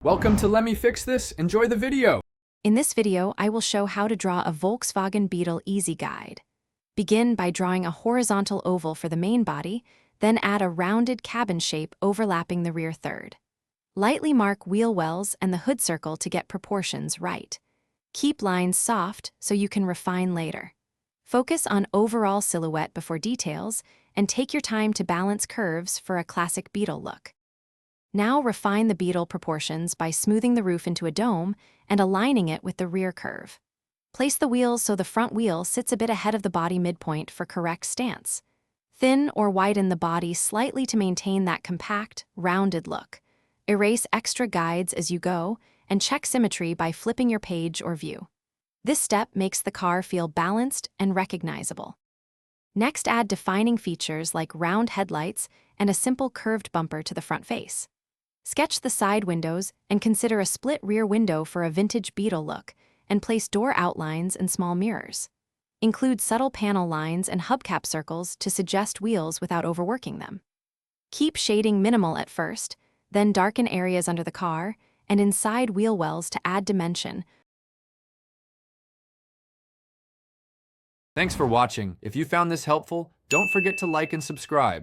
Welcome to Let Me Fix This. Enjoy the video. In this video, I will show how to draw a Volkswagen Beetle Easy Guide. Begin by drawing a horizontal oval for the main body, then add a rounded cabin shape overlapping the rear third. Lightly mark wheel wells and the hood circle to get proportions right. Keep lines soft so you can refine later. Focus on overall silhouette before details, and take your time to balance curves for a classic Beetle look. Now refine the Beetle proportions by smoothing the roof into a dome and aligning it with the rear curve. Place the wheels so the front wheel sits a bit ahead of the body midpoint for correct stance. Thin or widen the body slightly to maintain that compact, rounded look. Erase extra guides as you go, and check symmetry by flipping your page or view. This step makes the car feel balanced and recognizable. Next, add defining features like round headlights and a simple curved bumper to the front face. Sketch the side windows and consider a split rear window for a vintage Beetle look, and place door outlines and small mirrors. Include subtle panel lines and hubcap circles to suggest wheels without overworking them. Keep shading minimal at first, then darken areas under the car and inside wheel wells to add dimension. Thanks for watching. If you found this helpful, don't forget to like and subscribe.